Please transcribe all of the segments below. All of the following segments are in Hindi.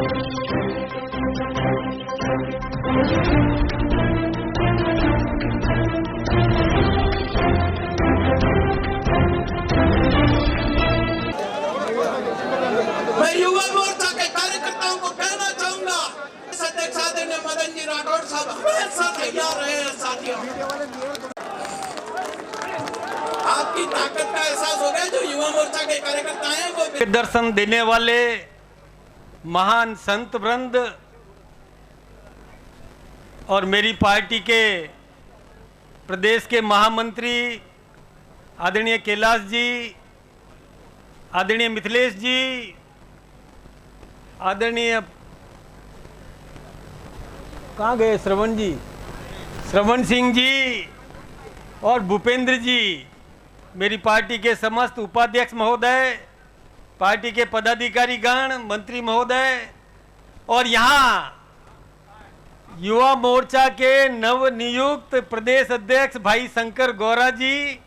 मैं युवा मोर्चा के कार्यकर्ताओं को कहना चाहूंगा, अध्यक्ष आदरणीय मदन जी राठौड़ साहब हमेशा तैयार रहे हैं। साथियों, आपकी ताकत का एहसास हो गया। जो युवा मोर्चा के कार्यकर्ता हैं वो दर्शन देने वाले महान संत वृंद और मेरी पार्टी के प्रदेश के महामंत्री आदरणीय कैलाश जी, आदरणीय मिथिलेश जी, आदरणीय कहाँ गए श्रवण जी, श्रवण सिंह जी और भूपेंद्र जी, मेरी पार्टी के समस्त उपाध्यक्ष महोदय, पार्टी के पदाधिकारी गण, मंत्री महोदय और यहाँ युवा मोर्चा के नवनियुक्त प्रदेश अध्यक्ष भाई शंकर गौरा जी,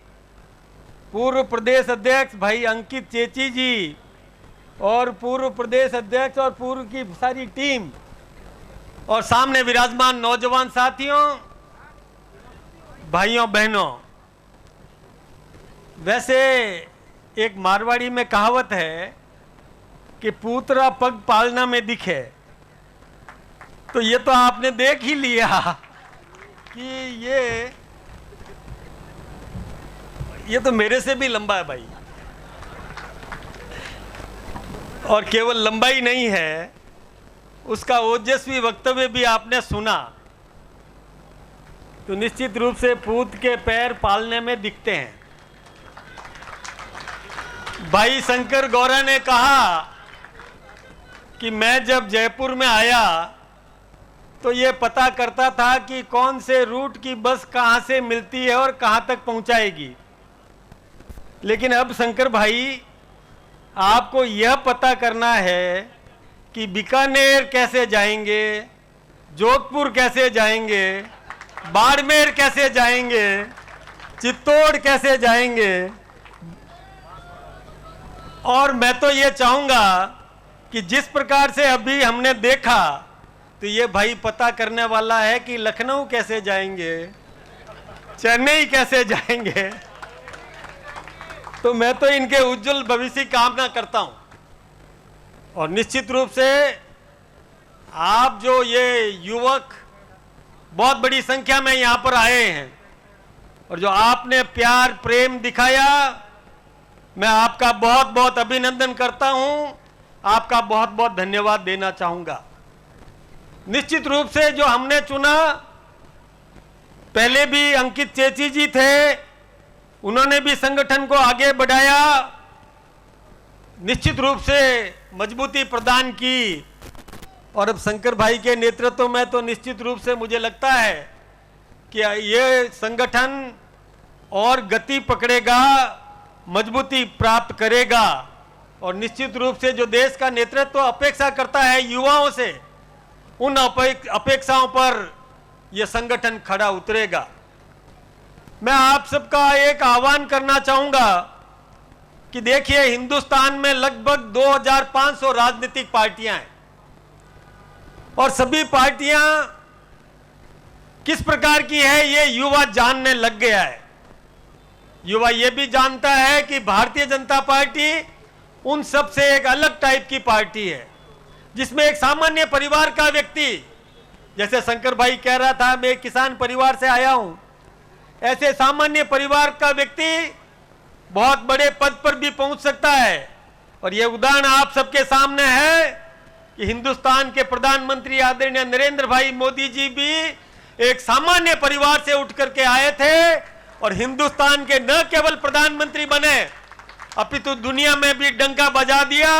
पूर्व प्रदेश अध्यक्ष भाई अंकित चेची जी और पूर्व प्रदेश अध्यक्ष और पूर्व की सारी टीम और सामने विराजमान नौजवान साथियों, भाइयों बहनों। वैसे एक मारवाड़ी में कहावत है कि पूतरा पग पालना में दिखे, तो ये तो आपने देख ही लिया कि ये तो मेरे से भी लंबा है भाई, और केवल लंबाई नहीं है, उसका ओजस्वी वक्तव्य भी आपने सुना। तो निश्चित रूप से पूत के पैर पालने में दिखते हैं। भाई शंकर गौरा ने कहा कि मैं जब जयपुर में आया तो ये पता करता था कि कौन से रूट की बस कहाँ से मिलती है और कहाँ तक पहुँचाएगी, लेकिन अब शंकर भाई आपको यह पता करना है कि बीकानेर कैसे जाएंगे, जोधपुर कैसे जाएंगे, बाड़मेर कैसे जाएंगे, चित्तौड़ कैसे जाएंगे। और मैं तो ये चाहूँगा कि जिस प्रकार से अभी हमने देखा, तो ये भाई पता करने वाला है कि लखनऊ कैसे जाएंगे, चेन्नई कैसे जाएंगे। तो मैं तो इनके उज्जवल भविष्य की कामना करता हूं। और निश्चित रूप से आप जो ये युवक बहुत बड़ी संख्या में यहाँ पर आए हैं और जो आपने प्यार प्रेम दिखाया, मैं आपका बहुत बहुत अभिनंदन करता हूं, आपका बहुत बहुत धन्यवाद देना चाहूँगा। निश्चित रूप से जो हमने चुना, पहले भी अंकित चेची जी थे, उन्होंने भी संगठन को आगे बढ़ाया, निश्चित रूप से मजबूती प्रदान की, और अब शंकर भाई के नेतृत्व में तो निश्चित रूप से मुझे लगता है कि ये संगठन और गति पकड़ेगा, मजबूती प्राप्त करेगा। और निश्चित रूप से जो देश का नेतृत्व अपेक्षा करता है युवाओं से, उन अपेक्षाओं पर यह संगठन खड़ा उतरेगा। मैं आप सबका एक आह्वान करना चाहूंगा कि देखिए, हिंदुस्तान में लगभग 2500 राजनीतिक पार्टियां हैं और सभी पार्टियां किस प्रकार की है ये युवा जानने लग गया है। युवा ये भी जानता है कि भारतीय जनता पार्टी उन सब से एक अलग टाइप की पार्टी है, जिसमें एक सामान्य परिवार का व्यक्ति, जैसे शंकर भाई कह रहा था मैं एक किसान परिवार से आया हूं, ऐसे सामान्य परिवार का व्यक्ति बहुत बड़े पद पर भी पहुंच सकता है। और यह उदाहरण आप सबके सामने है कि हिंदुस्तान के प्रधानमंत्री आदरणीय नरेंद्र भाई मोदी जी भी एक सामान्य परिवार से उठ करके आए थे और हिंदुस्तान के न केवल प्रधानमंत्री बने, अपितु दुनिया में भी डंका बजा दिया।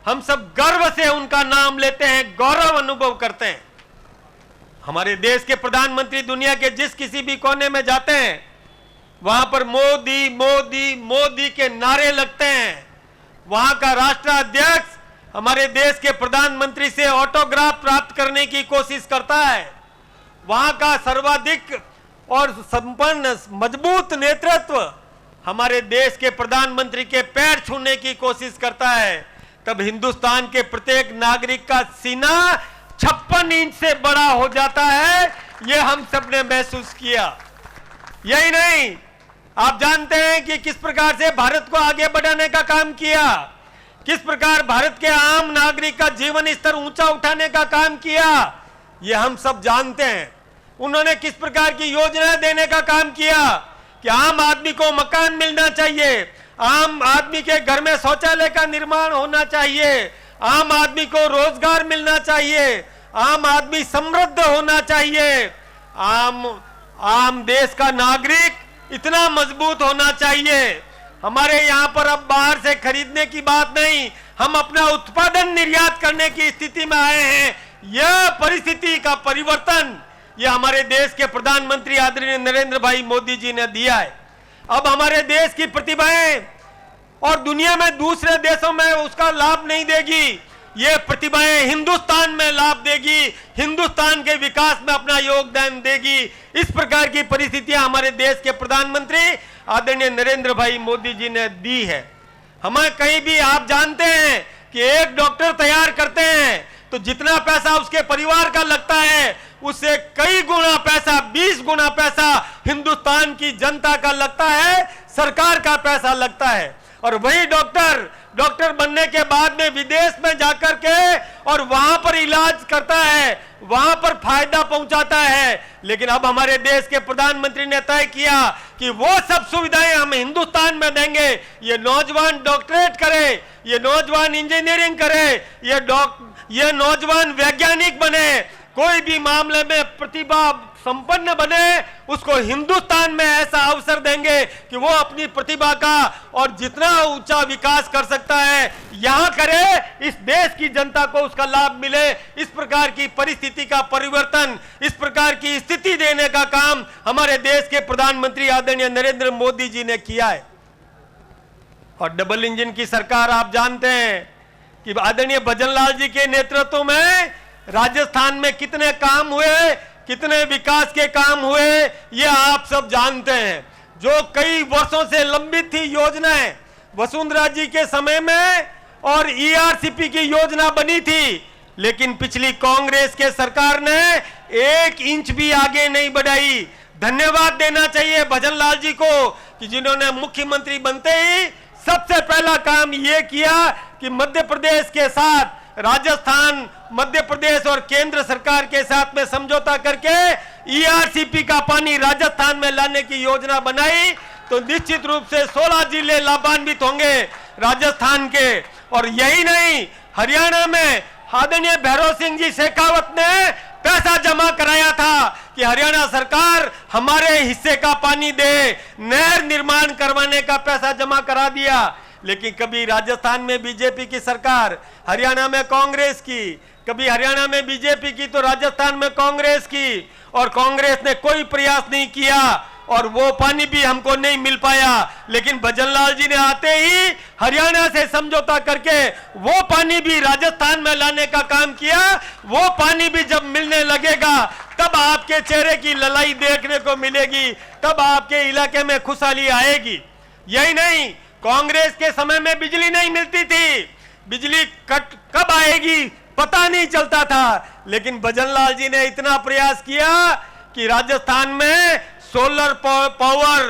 हम सब गर्व से उनका नाम लेते हैं, गौरव अनुभव करते हैं। हमारे देश के प्रधानमंत्री दुनिया के जिस किसी भी कोने में जाते हैं, वहां पर मोदी मोदी मोदी के नारे लगते हैं। वहां का राष्ट्राध्यक्ष हमारे देश के प्रधानमंत्री से ऑटोग्राफ प्राप्त करने की कोशिश करता है। वहां का सर्वाधिक और संपन्न मजबूत नेतृत्व हमारे देश के प्रधानमंत्री के पैर छूने की कोशिश करता है। तब हिंदुस्तान के प्रत्येक नागरिक का सीना 56 इंच से बड़ा हो जाता है। यह हम सब ने महसूस किया। यही नहीं, आप जानते हैं कि किस प्रकार से भारत को आगे बढ़ाने का काम किया, किस प्रकार भारत के आम नागरिक का जीवन स्तर ऊंचा उठाने का काम किया, यह हम सब जानते हैं। उन्होंने किस प्रकार की योजनाएं देने का काम किया कि आम आदमी को मकान मिलना चाहिए, आम आदमी के घर में शौचालय का निर्माण होना चाहिए, आम आदमी को रोजगार मिलना चाहिए, आम आदमी समृद्ध होना चाहिए, आम देश का नागरिक इतना मजबूत होना चाहिए। हमारे यहाँ पर अब बाहर से खरीदने की बात नहीं, हम अपना उत्पादन निर्यात करने की स्थिति में आए हैं। यह परिस्थिति का परिवर्तन यह हमारे देश के प्रधानमंत्री आदरणीय नरेंद्र भाई मोदी जी ने दिया है। अब हमारे देश की प्रतिभाएं और दुनिया में दूसरे देशों में उसका लाभ नहीं देगी, ये प्रतिभाएं हिंदुस्तान में लाभ देगी, हिंदुस्तान के विकास में अपना योगदान देगी। इस प्रकार की परिस्थितियां हमारे देश के प्रधानमंत्री आदरणीय नरेंद्र भाई मोदी जी ने दी है। हमें कहीं भी आप जानते हैं कि एक डॉक्टर तैयार करते हैं तो जितना पैसा उसके परिवार का लगता है उससे कई गुना पैसा, 20 गुना पैसा हिंदुस्तान की जनता का लगता है, सरकार का पैसा लगता है। और वही डॉक्टर बनने के बाद में विदेश में जाकर के और वहां पर इलाज करता है, वहां पर फायदा पहुंचाता है। लेकिन अब हमारे देश के प्रधानमंत्री ने तय किया कि वो सब सुविधाएं हम हिंदुस्तान में देंगे। ये नौजवान डॉक्टरेट करे, ये नौजवान इंजीनियरिंग करे, ये नौजवान वैज्ञानिक बने, कोई भी मामले में प्रतिभा संपन्न बने, उसको हिंदुस्तान में ऐसा अवसर देंगे कि वो अपनी प्रतिभा का और जितना ऊंचा विकास कर सकता है यहां करे, इस देश की जनता को उसका लाभ मिले। इस प्रकार की परिस्थिति का परिवर्तन, इस प्रकार की स्थिति देने का काम हमारे देश के प्रधानमंत्री आदरणीय नरेंद्र मोदी जी ने किया है। और डबल इंजन की सरकार, आप जानते हैं कि आदरणीय भजन लाल जी के नेतृत्व में राजस्थान में कितने काम हुए, कितने विकास के काम हुए, ये आप सब जानते हैं। जो कई वर्षों से लंबित थी योजनाएं, वसुंधरा जी के समय में और ईआरसीपी की योजना बनी थी, लेकिन पिछली कांग्रेस के सरकार ने 1 इंच भी आगे नहीं बढ़ाई। धन्यवाद देना चाहिए भजन लाल जी को कि जिन्होंने मुख्यमंत्री बनते ही सबसे पहला काम यह किया कि मध्य प्रदेश के साथ राजस्थान, मध्य प्रदेश और केंद्र सरकार के साथ में समझौता करके ईआरसीपी का पानी राजस्थान में लाने की योजना बनाई। तो निश्चित रूप से 16 जिले लाभान्वित होंगे राजस्थान के। और यही नहीं, हरियाणा में आदरणीय भैरव सिंह जी शेखावत ने पैसा जमा कराया था कि हरियाणा सरकार हमारे हिस्से का पानी दे, नहर निर्माण करवाने का पैसा जमा करा दिया। लेकिन कभी राजस्थान में बीजेपी की सरकार, हरियाणा में कांग्रेस की, कभी हरियाणा में बीजेपी की तो राजस्थान में कांग्रेस की, और कांग्रेस ने कोई प्रयास नहीं किया और वो पानी भी हमको नहीं मिल पाया। लेकिन भजन लाल जी ने आते ही हरियाणा से समझौता करके वो पानी भी राजस्थान में लाने का काम किया। वो पानी भी जब मिलने लगेगा तब आपके चेहरे की ललाई देखने को मिलेगी, तब आपके इलाके में खुशहाली आएगी। यही नहीं, कांग्रेस के समय में बिजली नहीं मिलती थी, बिजली कट कब आएगी पता नहीं चलता था। लेकिन भजन लाल जी ने इतना प्रयास किया कि राजस्थान में solar power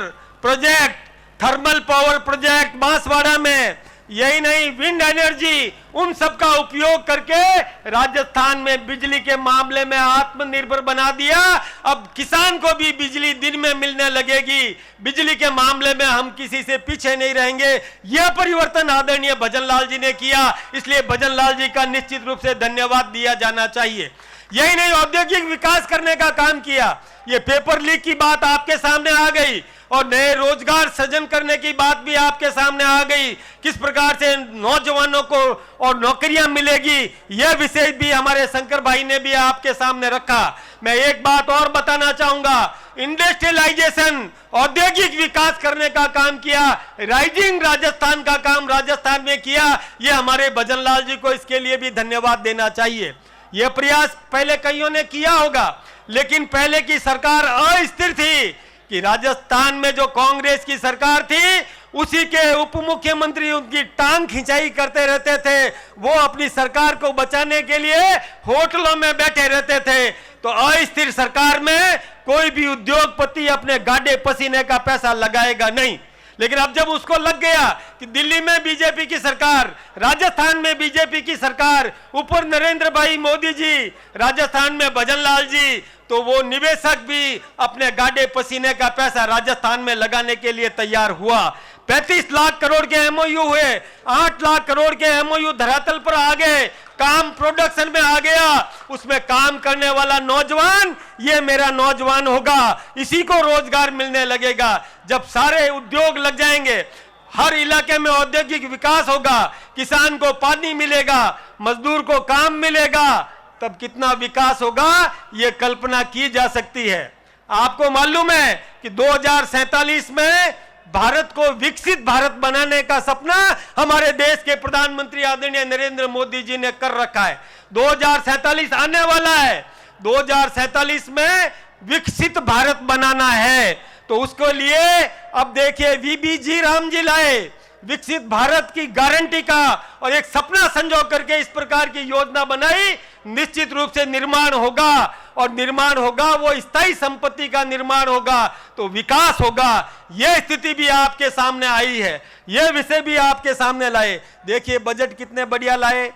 project, thermal power project Banswara में, यही नहीं विंड एनर्जी, उन सब का उपयोग करके राजस्थान में बिजली के मामले में आत्मनिर्भर बना दिया। अब किसान को भी बिजली दिन में मिलने लगेगी, बिजली के मामले में हम किसी से पीछे नहीं रहेंगे। यह परिवर्तन आदरणीय भजन लाल जी ने किया, इसलिए भजन लाल जी का निश्चित रूप से धन्यवाद दिया जाना चाहिए। यही नहीं, औद्योगिक विकास करने का काम किया। ये पेपर लीक की बात आपके सामने आ गई और नए रोजगार सृजन करने की बात भी आपके सामने आ गई। किस प्रकार से नौजवानों को और नौकरियां मिलेगी, यह विषय भी हमारे शंकर भाई ने भी आपके सामने रखा। मैं एक बात और बताना चाहूंगा, इंडस्ट्रियलाइजेशन, औद्योगिक विकास करने का काम किया, राइजिंग राजस्थान का काम राजस्थान में किया। यह हमारे भजन लाल जी को इसके लिए भी धन्यवाद देना चाहिए। यह प्रयास पहले कईयों ने किया होगा, लेकिन पहले की सरकार अस्थिर थी, कि राजस्थान में जो कांग्रेस की सरकार थी उसी के उप मुख्यमंत्री उनकी टांग खिंचाई करते रहते थे। वो अपनी सरकार को बचाने के लिए होटलों में बैठे रहते थे। तो अस्थिर सरकार में कोई भी उद्योगपति अपने गाढ़े पसीने का पैसा लगाएगा नहीं। लेकिन अब जब उसको लग गया कि दिल्ली में बीजेपी की सरकार, राजस्थान में बीजेपी की सरकार, ऊपर नरेंद्र भाई मोदी जी, राजस्थान में भजन लाल जी, तो वो निवेशक भी अपने गाढ़े पसीने का पैसा राजस्थान में लगाने के लिए तैयार हुआ। 35 लाख करोड़ के एमओयू हुए, 8 लाख करोड़ के एमओयू धरातल पर आ गए, काम प्रोडक्शन में आ गया। उसमें काम करने वाला नौजवान ये मेरा नौजवान होगा, इसी को रोजगार मिलने लगेगा। जब सारे उद्योग लग जाएंगे, हर इलाके में औद्योगिक विकास होगा, किसान को पानी मिलेगा, मजदूर को काम मिलेगा, तब कितना विकास होगा ये कल्पना की जा सकती है। आपको मालूम है कि 2047 में भारत को विकसित भारत बनाने का सपना हमारे देश के प्रधानमंत्री आदरणीय नरेंद्र मोदी जी ने कर रखा है। 2047 आने वाला है, 2047 में विकसित भारत बनाना है। तो उसके लिए अब देखिए वीबीजी राम जी लाए विकसित भारत की गारंटी का, और एक सपना संजो करके इस प्रकार की योजना बनाई। निश्चित रूप से निर्माण होगा, और निर्माण होगा वो स्थायी संपत्ति का निर्माण होगा, तो विकास होगा। यह स्थिति भी आपके सामने आई है, यह विषय भी आपके सामने लाए। देखिए बजट कितने बढ़िया लाए।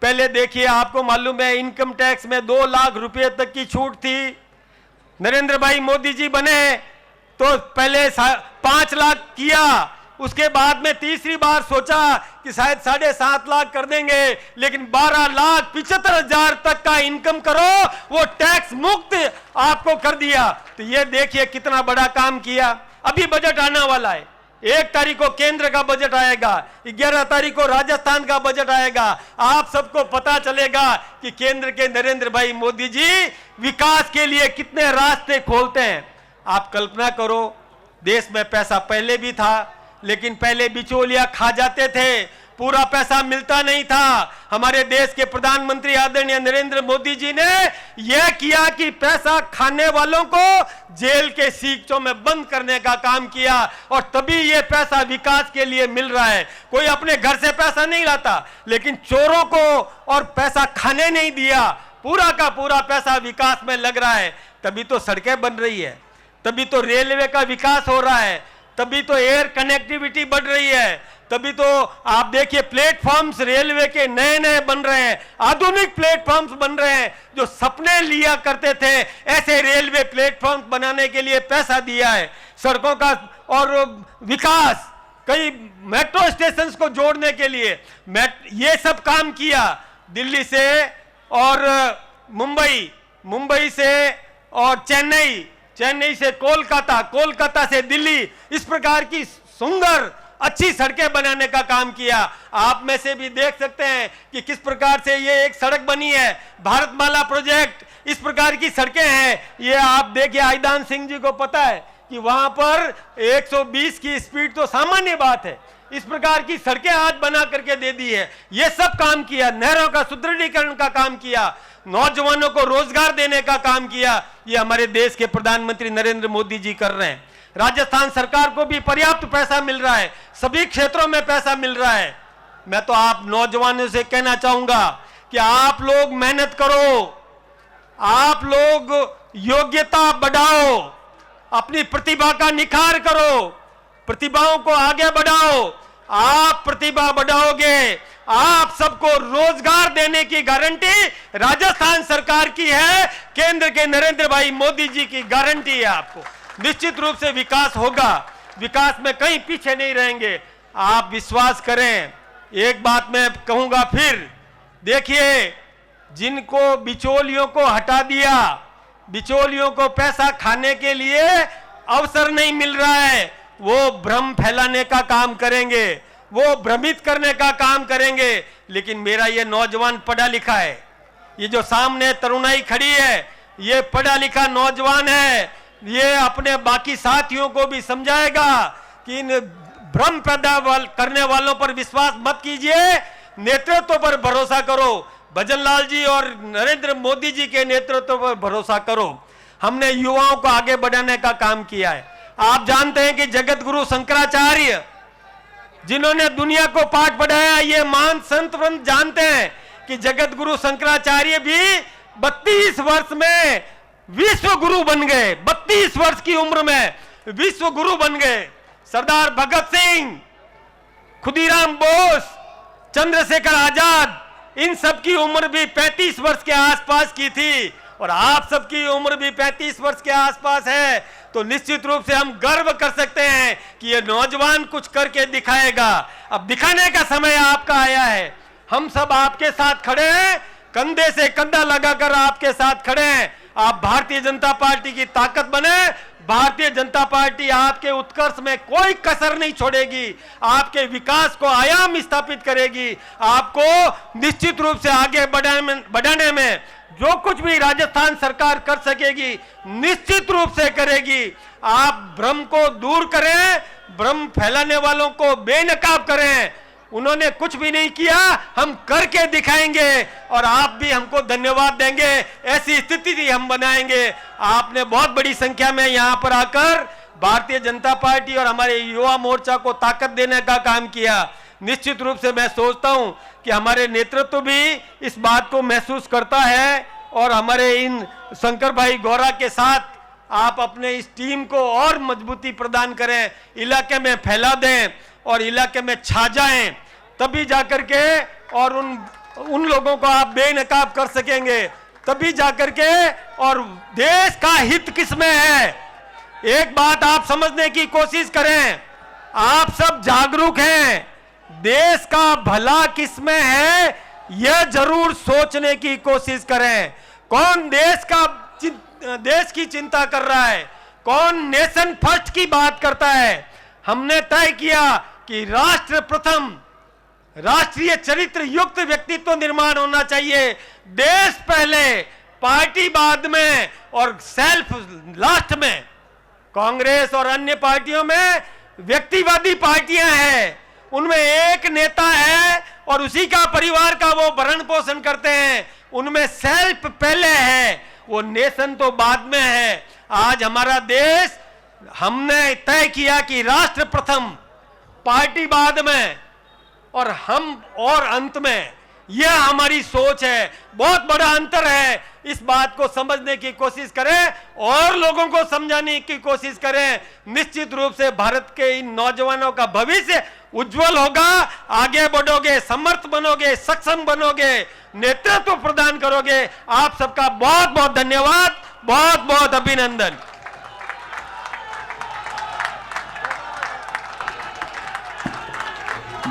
पहले देखिए, आपको मालूम है इनकम टैक्स में 2 लाख रुपए तक की छूट थी। नरेंद्र भाई मोदी जी बने तो पहले 5 लाख किया, उसके बाद में तीसरी बार सोचा कि शायद 7.5 लाख कर देंगे, लेकिन 12,75,000 तक का इनकम करो वो टैक्स मुक्त आपको कर दिया। तो ये देखिए कितना बड़ा काम किया। अभी बजट आने वाला है, 1 तारीख को केंद्र का बजट आएगा, 11 तारीख को राजस्थान का बजट आएगा। आप सबको पता चलेगा कि केंद्र के नरेंद्र भाई मोदी जी विकास के लिए कितने रास्ते खोलते हैं। आप कल्पना करो, देश में पैसा पहले भी था, लेकिन पहले बिचौलिया खा जाते थे, पूरा पैसा मिलता नहीं था। हमारे देश के प्रधानमंत्री आदरणीय नरेंद्र मोदी जी ने यह किया कि पैसा खाने वालों को जेल के सीखों में बंद करने का काम किया, और तभी यह पैसा विकास के लिए मिल रहा है। कोई अपने घर से पैसा नहीं लाता, लेकिन चोरों को और पैसा खाने नहीं दिया, पूरा का पूरा पैसा विकास में लग रहा है। तभी तो सड़कें बन रही है, तभी तो रेलवे का विकास हो रहा है, तभी तो एयर कनेक्टिविटी बढ़ रही है, तभी तो आप देखिए प्लेटफॉर्म्स रेलवे के नए नए बन रहे हैं, आधुनिक प्लेटफॉर्म्स बन रहे हैं। जो सपने लिया करते थे ऐसे रेलवे प्लेटफॉर्म्स बनाने के लिए पैसा दिया है। सड़कों का और विकास, कई मेट्रो स्टेशंस को जोड़ने के लिए ये सब काम किया। दिल्ली से और मुंबई से और चेन्नई से कोलकाता, कोलकाता से दिल्ली, इस प्रकार की सुंदर अच्छी सड़कें बनाने का काम किया। आप में से भी देख सकते हैं कि किस प्रकार से ये एक सड़क बनी है, भारतमाला प्रोजेक्ट, इस प्रकार की सड़कें हैं। ये आप देखिए, आईदान सिंह जी को पता है कि वहां पर 120 की स्पीड तो सामान्य बात है। इस प्रकार की सड़कें आज बना करके दे दी है। ये सब काम किया, नहरों का सुदृढ़ीकरण का काम किया, नौजवानों को रोजगार देने का काम किया। ये हमारे देश के प्रधानमंत्री नरेंद्र मोदी जी कर रहे हैं। राजस्थान सरकार को भी पर्याप्त पैसा मिल रहा है, सभी क्षेत्रों में पैसा मिल रहा है। मैं तो आप नौजवानों से कहना चाहूंगा कि आप लोग मेहनत करो, आप लोग योग्यता बढ़ाओ, अपनी प्रतिभा का निखार करो, प्रतिभाओं को आगे बढ़ाओ। आप प्रतिभा बढ़ाओगे, आप सबको रोजगार देने की गारंटी राजस्थान सरकार की है, केंद्र के नरेंद्र भाई मोदी जी की गारंटी है। आपको निश्चित रूप से विकास होगा, विकास में कहीं पीछे नहीं रहेंगे, आप विश्वास करें। एक बात मैं कहूंगा फिर, देखिए जिनको बिचौलियों को हटा दिया, बिचौलियों को पैसा खाने के लिए अवसर नहीं मिल रहा है, वो भ्रम फैलाने का काम करेंगे, वो भ्रमित करने का काम करेंगे। लेकिन मेरा ये नौजवान पढ़ा लिखा है, ये जो सामने तरुणाई खड़ी है ये पढ़ा लिखा नौजवान है, ये अपने बाकी साथियों को भी समझाएगा कि इन भ्रम पैदा करने वालों पर विश्वास मत कीजिए, नेतृत्व पर भरोसा करो, भजन लाल जी और नरेंद्र मोदी जी के नेतृत्व पर भरोसा करो। हमने युवाओं को आगे बढ़ाने का काम किया है। आप जानते हैं कि जगत गुरु शंकराचार्य जिन्होंने दुनिया को पाठ पढ़ाया, ये महान संत वृंद जानते हैं कि जगत गुरु शंकराचार्य भी 32 वर्ष में विश्व गुरु बन गए। 32 वर्ष की उम्र में विश्व गुरु बन गए। सरदार भगत सिंह, खुदीराम बोस, चंद्रशेखर आजाद, इन सब की उम्र भी 35 वर्ष के आसपास की थी और आप सबकी उम्र भी 35 वर्ष के आसपास है। तो निश्चित रूप से हम गर्व कर सकते हैं कि ये नौजवान कुछ करके दिखाएगा। अब दिखाने का समय आपका आया है। हम सब आपके साथ खड़े हैं, कंधे से कंधा लगाकर आपके साथ खड़े हैं। आप भारतीय जनता पार्टी की ताकत बने। भारतीय जनता पार्टी आपके उत्कर्ष में कोई कसर नहीं छोड़ेगी, आपके विकास को आयाम स्थापित करेगी। आपको निश्चित रूप से आगे बढ़ाने में जो कुछ भी राजस्थान सरकार कर सकेगी निश्चित रूप से करेगी। आप भ्रम को दूर करें, भ्रम फैलाने वालों को बेनकाब करें। उन्होंने कुछ भी नहीं किया, हम करके दिखाएंगे और आप भी हमको धन्यवाद देंगे। ऐसी स्थिति हम बनाएंगे। आपने बहुत बड़ी संख्या में यहां पर आकर भारतीय जनता पार्टी और हमारे युवा मोर्चा को ताकत देने का काम किया। निश्चित रूप से मैं सोचता हूं कि हमारे नेतृत्व भी इस बात को महसूस करता है और हमारे इन शंकर भाई गौरा के साथ आप अपने इस टीम को और मजबूती प्रदान करें, इलाके में फैला दें और इलाके में छा जाएं, तभी जाकर के और उन लोगों को आप बेनकाब कर सकेंगे, तभी जाकर के। और देश का हित किसमें है, एक बात आप समझने की कोशिश करें। आप सब जागरूक हैं, देश का भला किसमें है यह जरूर सोचने की कोशिश करें। कौन देश की चिंता कर रहा है, कौन नेशन फर्स्ट की बात करता है। हमने तय किया कि राष्ट्र प्रथम, राष्ट्रीय चरित्र युक्त व्यक्तित्व निर्माण होना चाहिए। देश पहले, पार्टी बाद में और सेल्फ लास्ट में। कांग्रेस और अन्य पार्टियों में व्यक्तिवादी पार्टियां हैं, उनमें एक नेता है और उसी का परिवार का वो भरण पोषण करते हैं। उनमें सेल्फ पहले है, वो नेशन तो बाद में है। आज हमारा देश, हमने तय किया कि राष्ट्र प्रथम, पार्टी बाद में और हम और अंत में। यह हमारी सोच है। बहुत बड़ा अंतर है। इस बात को समझने की कोशिश करें और लोगों को समझाने की कोशिश करें। निश्चित रूप से भारत के इन नौजवानों का भविष्य उज्जवल होगा। आगे बढ़ोगे, समर्थ बनोगे, सक्षम बनोगे, नेतृत्व प्रदान करोगे। आप सबका बहुत बहुत धन्यवाद, बहुत बहुत अभिनंदन।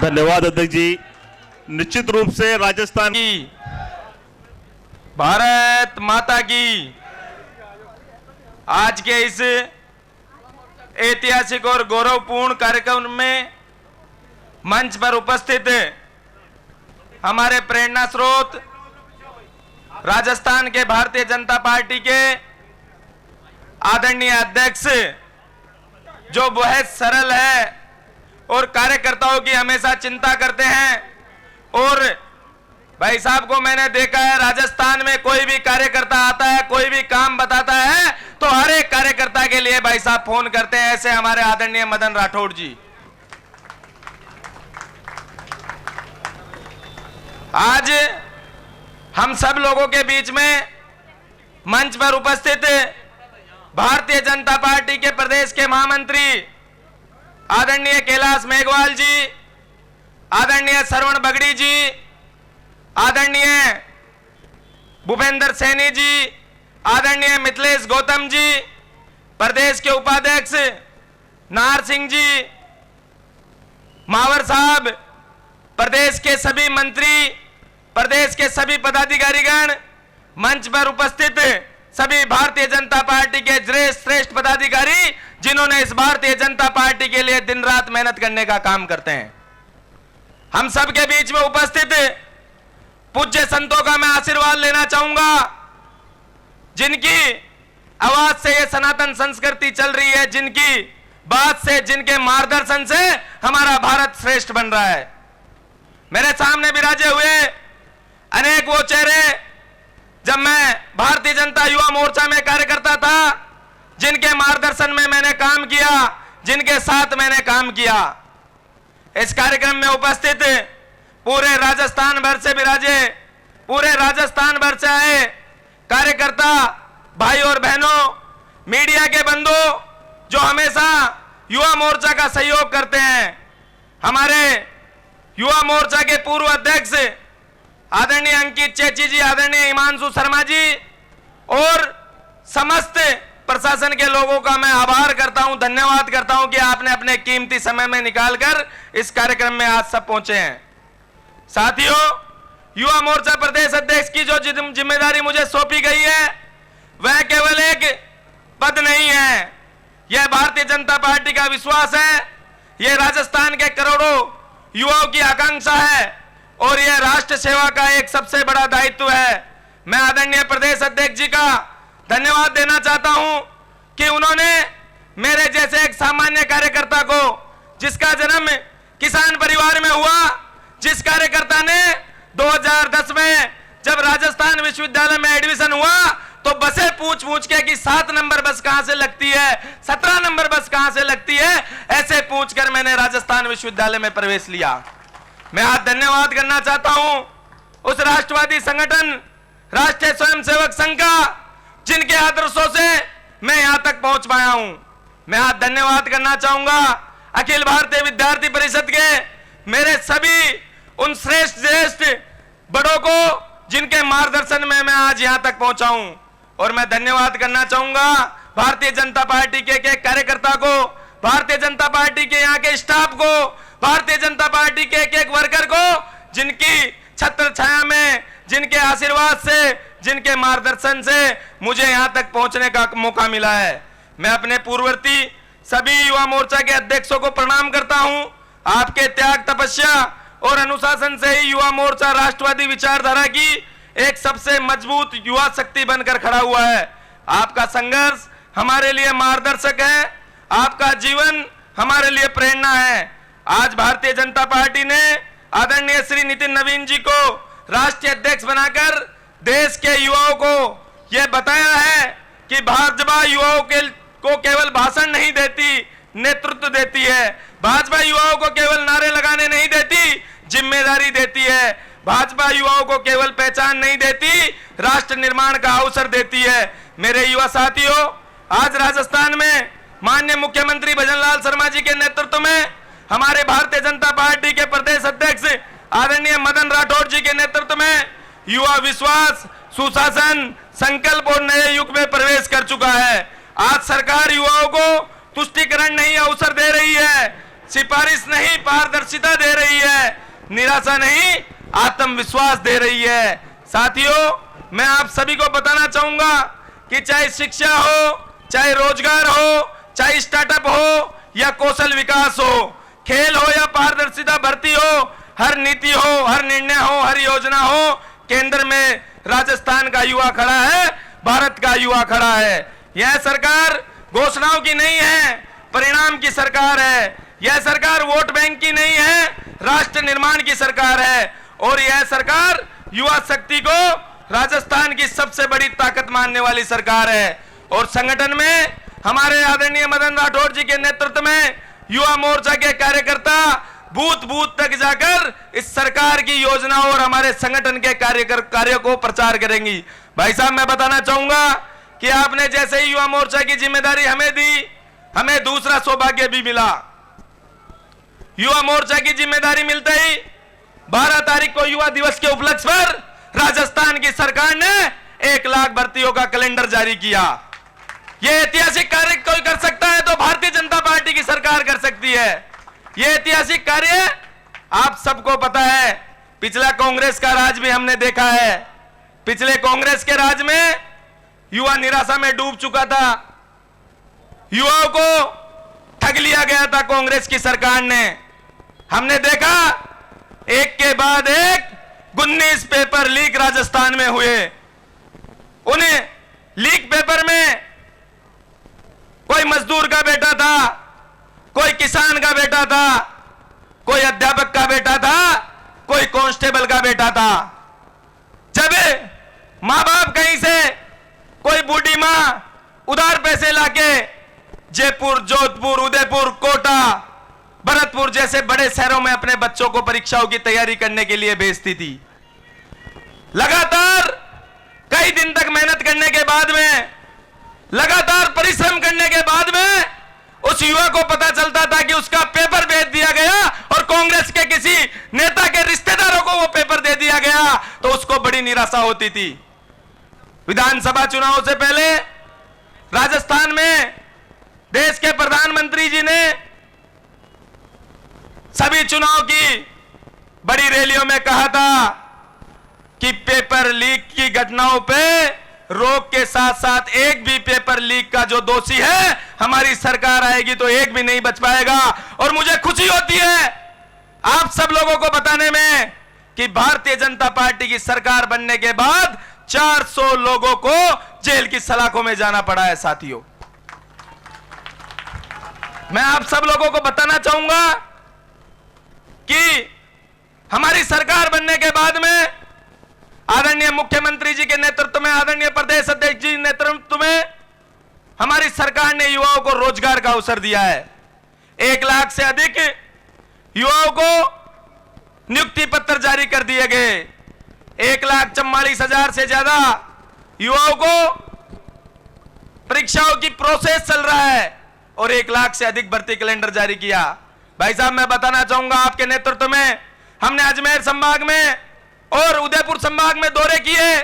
धन्यवाद अध्यक्ष जी। निश्चित रूप से राजस्थान की, भारत माता की, आज के इस ऐतिहासिक और गौरवपूर्ण कार्यक्रम में मंच पर उपस्थित हमारे प्रेरणा स्रोत राजस्थान के भारतीय जनता पार्टी के आदरणीय अध्यक्ष, जो बहुत सरल है और कार्यकर्ताओं की हमेशा चिंता करते हैं। और भाई साहब को मैंने देखा है, राजस्थान में कोई भी कार्यकर्ता आता है, कोई भी काम बताता है तो हर एक कार्यकर्ता के लिए भाई साहब फोन करते हैं। ऐसे हमारे आदरणीय मदन राठौड़ जी। आज हम सब लोगों के बीच में मंच पर उपस्थित भारतीय जनता पार्टी के प्रदेश के महामंत्री आदरणीय कैलाश मेघवाल जी, आदरणीय श्रवण बगड़ी जी, आदरणीय भूपेंद्र सैनी जी, आदरणीय मिथिलेश गौतम जी, प्रदेश के उपाध्यक्ष नाहर सिंह जी, मावर साहब, प्रदेश के सभी मंत्री, प्रदेश के सभी पदाधिकारीगण, मंच पर उपस्थित सभी भारतीय जनता पार्टी के श्रेष्ठ पदाधिकारी जिन्होंने इस भारतीय जनता पार्टी के लिए दिन रात मेहनत करने का काम करते हैं। हम सब के बीच में उपस्थित पूज्य संतों का मैं आशीर्वाद लेना चाहूंगा, जिनकी आवाज से ये सनातन संस्कृति चल रही है, जिनकी बात से, जिनके मार्गदर्शन से हमारा भारत श्रेष्ठ बन रहा है। मेरे सामने विराजे हुए अनेक वो चेहरे, जब मैं भारतीय भारतीय जनता युवा मोर्चा में कार्यकर्ता था, जिनके मार्गदर्शन में मैंने काम किया, जिनके साथ मैंने काम किया। इस कार्यक्रम में उपस्थित पूरे राजस्थान भर से विराजे, पूरे राजस्थान भर से आए कार्यकर्ता भाई और बहनों, मीडिया के बंधु जो हमेशा युवा मोर्चा का सहयोग करते हैं, हमारे युवा मोर्चा के पूर्व अध्यक्ष आदरणीय अंकित चेची जी, आदरणीय हिमांशु शर्मा जी और समस्त प्रशासन के लोगों का मैं आभार करता हूं, धन्यवाद करता हूं कि आपने अपने कीमती समय में निकालकर इस कार्यक्रम में आज सब पहुंचे हैं। साथियों, युवा मोर्चा प्रदेश अध्यक्ष की जो जिम्मेदारी मुझे सौंपी गई है वह केवल एक पद नहीं है, यह भारतीय जनता पार्टी का विश्वास है, यह राजस्थान के करोड़ों युवाओं की आकांक्षा है और यह राष्ट्र सेवा का एक सबसे बड़ा दायित्व है। मैं आदरणीय प्रदेश अध्यक्ष जी का धन्यवाद देना चाहता हूं कि उन्होंने मेरे जैसे एक सामान्य कार्यकर्ता को, जिसका जन्म किसान परिवार में हुआ, जिस कार्यकर्ता ने 2010 में जब राजस्थान विश्वविद्यालय में एडमिशन हुआ तो बसें पूछ पूछ के कि 7 नंबर बस कहां से लगती है, 17 नंबर बस कहां से लगती है, ऐसे पूछकर मैंने राजस्थान विश्वविद्यालय में प्रवेश लिया। मैं आज धन्यवाद करना चाहता हूं उस राष्ट्रवादी संगठन राष्ट्रीय स्वयंसेवक संघ का, जिनके आदर्शों से मैं यहां तक पहुंच पाया हूं। मैं आज धन्यवाद करना चाहूंगा अखिल भारतीय विद्यार्थी परिषद के मेरे सभी उन श्रेष्ठ बड़ों को, जिनके मार्गदर्शन में मैं आज यहां तक पहुंचा हूं। और मैं धन्यवाद करना चाहूंगा भारतीय जनता पार्टी के कार्यकर्ता को, भारतीय जनता पार्टी के यहाँ के स्टाफ को, भारतीय जनता पार्टी के एक वर्कर को, जिनकी छत्र छाया में, जिनके आशीर्वाद से, जिनके मार्गदर्शन से मुझे यहां तक पहुंचने का मौका मिला है। मैं अपने पूर्ववर्ती सभी युवा मोर्चा के अध्यक्षों को प्रणाम करता हूं। आपके त्याग, तपस्या और अनुशासन से ही युवा मोर्चा राष्ट्रवादी विचारधारा की एक सबसे मजबूत युवा शक्ति बनकर खड़ा हुआ है। आपका संघर्ष हमारे लिए मार्गदर्शक है, आपका जीवन हमारे लिए प्रेरणा है। आज भारतीय जनता पार्टी ने आदरणीय श्री नितिन नवीन जी को राष्ट्रीय अध्यक्ष बनाकर देश के युवाओं को यह बताया है कि भाजपा युवाओं को केवल भाषण नहीं देती, नेतृत्व देती है। भाजपा युवाओं को केवल नारे लगाने नहीं देती, जिम्मेदारी देती है। भाजपा युवाओं को केवल पहचान नहीं देती, राष्ट्र निर्माण का अवसर देती है। मेरे युवा साथियों, आज राजस्थान में माननीय मुख्यमंत्री भजनलाल शर्मा जी के नेतृत्व में, हमारे भारतीय जनता पार्टी के प्रदेश अध्यक्ष आदरणीय मदन राठौड़ जी के नेतृत्व में युवा विश्वास, सुशासन, संकल्प और नए युग में प्रवेश कर चुका है। आज सरकार युवाओं को तुष्टीकरण नहीं अवसर दे रही है, सिफारिश नहीं पारदर्शिता दे रही है, निराशा नहीं आत्मविश्वास दे रही है। साथियों, मैं आप सभी को बताना चाहूंगा कि चाहे शिक्षा हो, चाहे रोजगार हो, चाहे स्टार्टअप हो या कौशल विकास हो, खेल हो या पारदर्शिता भर्ती हो, हर नीति हो, हर निर्णय हो, हर योजना हो, केंद्र में राजस्थान का युवा खड़ा है, भारत का युवा खड़ा है। यह सरकार घोषणाओं की नहीं है, परिणाम की सरकार है। यह सरकार वोट बैंक की नहीं है, राष्ट्र निर्माण की सरकार है। और यह सरकार युवा शक्ति को राजस्थान की सबसे बड़ी ताकत मानने वाली सरकार है। और संगठन में हमारे आदरणीय मदन राठौड़ जी के नेतृत्व में युवा मोर्चा के कार्यकर्ता बूथ बूथ तक जाकर इस सरकार की योजनाओं और हमारे संगठन के कार्यों को प्रचार करेंगी। भाई साहब, मैं बताना चाहूंगा कि आपने जैसे ही युवा मोर्चा की जिम्मेदारी हमें दी, हमें दूसरा सौभाग्य भी मिला। युवा मोर्चा की जिम्मेदारी मिलते ही 12 तारीख को युवा दिवस के उपलक्ष्य पर राजस्थान की सरकार ने 1 लाख भर्तियों का कैलेंडर जारी किया। यह ऐतिहासिक कार्य कोई कर सकता है तो भारतीय जनता पार्टी की सरकार कर सकती है। यह ऐतिहासिक कार्य आप सबको पता है। पिछला कांग्रेस का राज भी हमने देखा है। पिछले कांग्रेस के राज में युवा निराशा में डूब चुका था, युवाओं को ठग लिया गया था कांग्रेस की सरकार ने। हमने देखा एक के बाद एक 19 पेपर लीक राजस्थान में हुए। उन्हें लीक पेपर में कोई मजदूर का बेटा था, कोई किसान का बेटा था, कोई अध्यापक का बेटा था, कोई कांस्टेबल का बेटा था। जब मां बाप कहीं से उधार पैसे लाके जयपुर, जोधपुर, उदयपुर, कोटा, भरतपुर जैसे बड़े शहरों में अपने बच्चों को परीक्षाओं की तैयारी करने के लिए भेजती थी। लगातार कई दिन तक मेहनत करने के बाद में, लगातार परिश्रम करने के बाद में उस युवा को पता चलता था कि उसका पेपर भेज दिया गया और कांग्रेस के किसी नेता के रिश्तेदारों को वो पेपर दे दिया गया, तो उसको बड़ी निराशा होती थी। विधानसभा चुनाव से पहले राजस्थान में देश के प्रधानमंत्री जी ने सभी चुनाव की बड़ी रैलियों में कहा था कि पेपर लीक की घटनाओं पे रोक के साथ साथ एक भी पेपर लीक का जो दोषी है, हमारी सरकार आएगी तो एक भी नहीं बच पाएगा। और मुझे खुशी होती है आप सब लोगों को बताने में कि भारतीय जनता पार्टी की सरकार बनने के बाद 400 लोगों को जेल की सलाखों में जाना पड़ा है। साथियों, मैं आप सब लोगों को बताना चाहूंगा कि हमारी सरकार बनने के बाद में आदरणीय मुख्यमंत्री जी के नेतृत्व में, आदरणीय प्रदेश अध्यक्ष जी नेतृत्व में हमारी सरकार ने युवाओं को रोजगार का अवसर दिया है। 1 लाख से अधिक युवाओं को नियुक्ति पत्र जारी कर दिए गए। 1,44,000 से ज्यादा युवाओं को परीक्षाओं की प्रोसेस चल रहा है और 1 लाख से अधिक भर्ती कैलेंडर जारी किया। भाई साहब, मैं बताना चाहूंगा आपके नेतृत्व में हमने अजमेर संभाग में और उदयपुर संभाग में दौरे किए।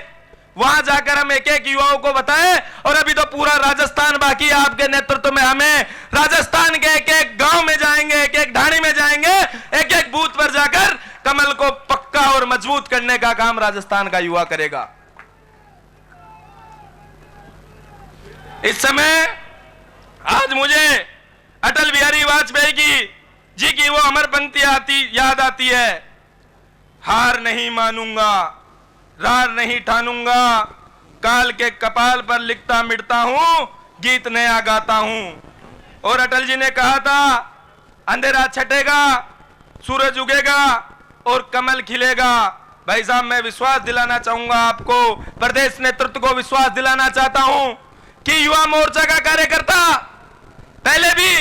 वहां जाकर हम एक एक युवाओं को बताएं और अभी तो पूरा राजस्थान बाकी है। आपके नेतृत्व में हमें राजस्थान के एक एक गांव में जाएंगे, एक एक ढाणी में जाएंगे, एक एक बूथ पर जाकर कमल को पक्का और मजबूत करने का काम राजस्थान का युवा करेगा। इस समय आज मुझे अटल बिहारी वाजपेयी जी की वो अमर पंक्ति याद आती है, हार नहीं मानूंगा, रार नहीं ठानूंगा, काल के कपाल पर लिखता मिटता हूं, गीत नया गाता हूं। और अटल जी ने कहा था, अंधेरा छटेगा, सूरज उगेगा और कमल खिलेगा। भाई साहब, मैं विश्वास दिलाना चाहूंगा आपको, प्रदेश नेतृत्व को विश्वास दिलाना चाहता हूं कि युवा मोर्चा का कार्यकर्ता, पहले भी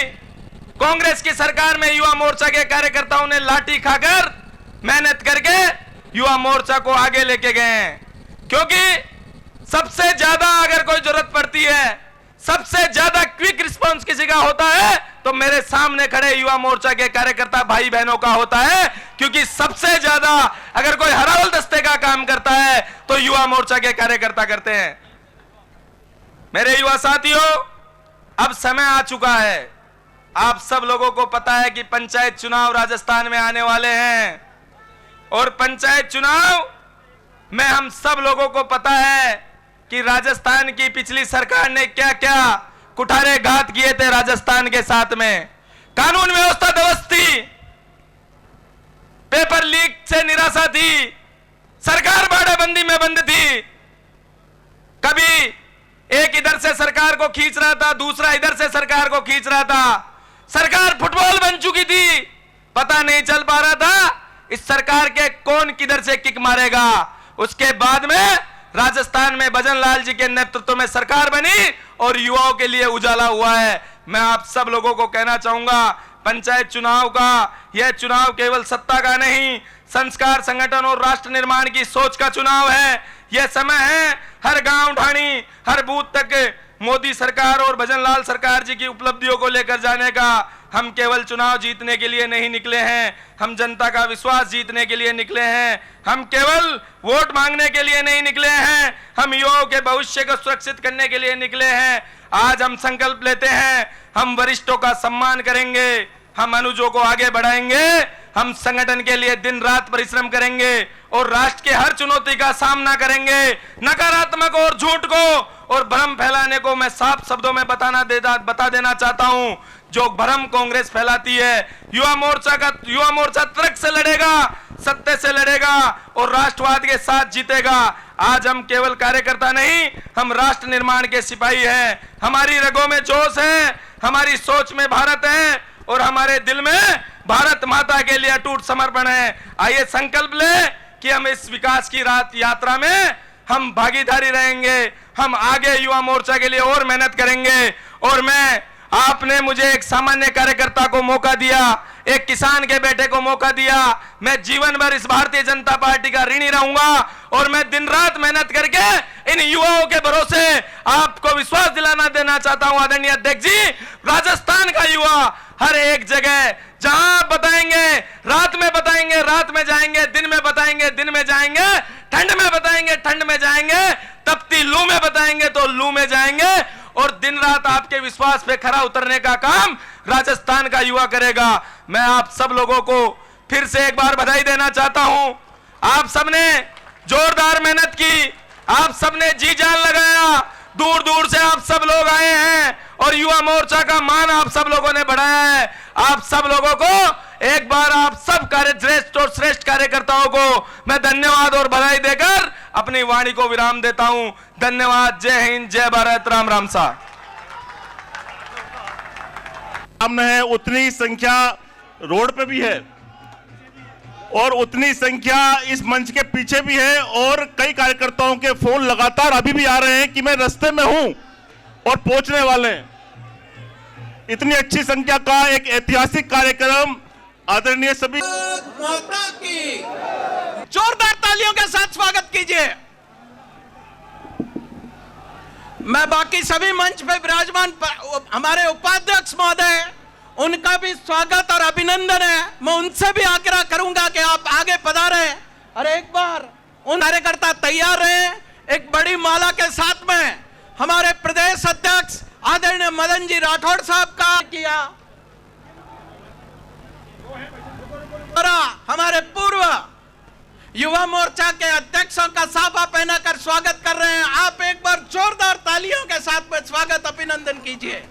कांग्रेस की सरकार में युवा मोर्चा के कार्यकर्ताओं ने लाठी खाकर मेहनत करके युवा मोर्चा को आगे लेके गए हैं। क्योंकि सबसे ज्यादा अगर कोई जरूरत पड़ती है, सबसे ज्यादा क्विक रिस्पांस किसी का होता है तो मेरे सामने खड़े युवा मोर्चा के कार्यकर्ता भाई बहनों का होता है। क्योंकि सबसे ज्यादा अगर कोई हरावल दस्ते का काम करता है तो युवा मोर्चा के कार्यकर्ता करते हैं। मेरे युवा साथियों, अब समय आ चुका है। आप सब लोगों को पता है कि पंचायत चुनाव राजस्थान में आने वाले हैं और पंचायत चुनाव में हम सब लोगों को पता है कि राजस्थान की पिछली सरकार ने क्या क्या कुठारे घात किए थे राजस्थान के साथ में। कानून व्यवस्था ध्वस्त थी, पेपर लीक से निराशा थी, सरकार बाड़ेबंदी में बंद थी। कभी एक इधर से सरकार को खींच रहा था, दूसरा इधर से सरकार को खींच रहा था। सरकार फुटबॉल बन चुकी थी, पता नहीं चल पा रहा था इस सरकार के कौन किधर से किक मारेगा। उसके बाद में राजस्थान में भजन लाल जी के नेतृत्व में सरकार बनी और युवाओं के लिए उजाला हुआ है। मैं आप सब लोगों को कहना चाहूंगा, पंचायत चुनाव का यह चुनाव केवल सत्ता का नहीं, संस्कार, संगठन और राष्ट्र निर्माण की सोच का चुनाव है। यह समय है हर गांव ढाणी, हर बूथ तक मोदी सरकार और भजन लाल सरकार जी की उपलब्धियों को लेकर जाने का। हम केवल चुनाव जीतने के लिए नहीं निकले हैं, हम जनता का विश्वास जीतने के लिए निकले हैं। हम केवल वोट मांगने के लिए नहीं निकले हैं, हम युवाओं के भविष्य को सुरक्षित करने के लिए निकले हैं। आज हम संकल्प लेते हैं, हम वरिष्ठों का सम्मान करेंगे, हम अनुजों को आगे बढ़ाएंगे, हम संगठन के लिए दिन रात परिश्रम करेंगे और राष्ट्र के हर चुनौती का सामना करेंगे। नकारात्मक और झूठ को और भ्रम फैलाने को मैं साफ शब्दों में बता देना चाहता हूं। जो भ्रम कांग्रेस फैलाती है, युवा मोर्चा तर्क से लड़ेगा, सत्य से लड़ेगा और राष्ट्रवाद के साथ जीतेगा। आज हम केवल कार्यकर्ता नहीं, हम राष्ट्र निर्माण के सिपाही हैं। हमारी रगों में जोश है, हमारी सोच में भारत है और हमारे दिल में भारत माता के लिए अटूट समर्पण है। आइए संकल्प ले कि हम इस विकास की यात्रा में हम भागीदारी रहेंगे, हम आगे युवा मोर्चा के लिए और मेहनत करेंगे। और मैं, आपने मुझे एक सामान्य कार्यकर्ता को मौका दिया, एक किसान के बेटे को मौका दिया, मैं जीवन भर इस भारतीय जनता पार्टी का ऋणी रहूंगा और मैं दिन रात मेहनत करके इन युवाओं के भरोसे आपको विश्वास दिलाना देना चाहता हूं। आदरणीय अध्यक्ष जी, राजस्थान का युवा हर एक जगह जहां बताएंगे, रात में बताएंगे, रात में जाएंगे, दिन में बताएंगे, दिन में जाएंगे, ठंड में बताएंगे, ठंड में जाएंगे, तपती लू में बताएंगे तो लू में जाएंगे, और दिन रात आपके विश्वास पे खरा उतरने का काम राजस्थान का युवा करेगा। मैं आप सब लोगों को फिर से एक बार बधाई देना चाहता हूं। आप सबने जोरदार मेहनत की, आप सबने जी जान लगाया, दूर दूर से आप सब लोग आए हैं और युवा मोर्चा का मान आप सब लोगों ने बढ़ाया है। आप सब लोगों को एक बार, आप सब श्रेष्ठ और श्रेष्ठ कार्यकर्ताओं को मैं धन्यवाद और बधाई देकर अपनी वाणी को विराम देता हूं। धन्यवाद। जय हिंद, जय भारत, राम राम साहब। सामने है, उतनी संख्या रोड पे भी है और उतनी संख्या इस मंच के पीछे भी है, और कई कार्यकर्ताओं के फोन लगातार अभी भी आ रहे हैं कि मैं रास्ते में हूं और पहुंचने वाले हैं। इतनी अच्छी संख्या का एक ऐतिहासिक कार्यक्रम आदरणीय सभी माता की जोरदार तालियों के साथ स्वागत कीजिए। मैं बाकी सभी मंच पे विराजमान हमारे उपाध्यक्ष महोदय, उनका भी स्वागत और अभिनंदन है। मैं उनसे भी आग्रह करूंगा कि आप आगे पधारे और एक बार उन कार्यकर्ता तैयार रहे। एक बड़ी माला के साथ में हमारे प्रदेश अध्यक्ष आदरणीय मदन जी राठौड़ साहब का किया, और हमारे पूर्व युवा मोर्चा के अध्यक्षों का साफा पहनाकर स्वागत कर रहे हैं। आप एक बार जोरदार तालियों के साथ में स्वागत अभिनंदन कीजिए।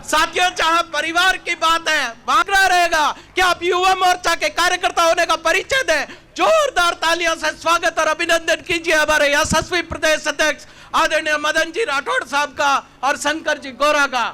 साथियों, जहां परिवार की बात है, आग्रह रहेगा कि आप युवा मोर्चा के कार्यकर्ता होने का परिचय दें। जोरदार तालियों से स्वागत और अभिनंदन कीजिए हमारे यशस्वी प्रदेश अध्यक्ष आदरणीय मदन जी राठौड़ साहब का और शंकर जी गोरा का।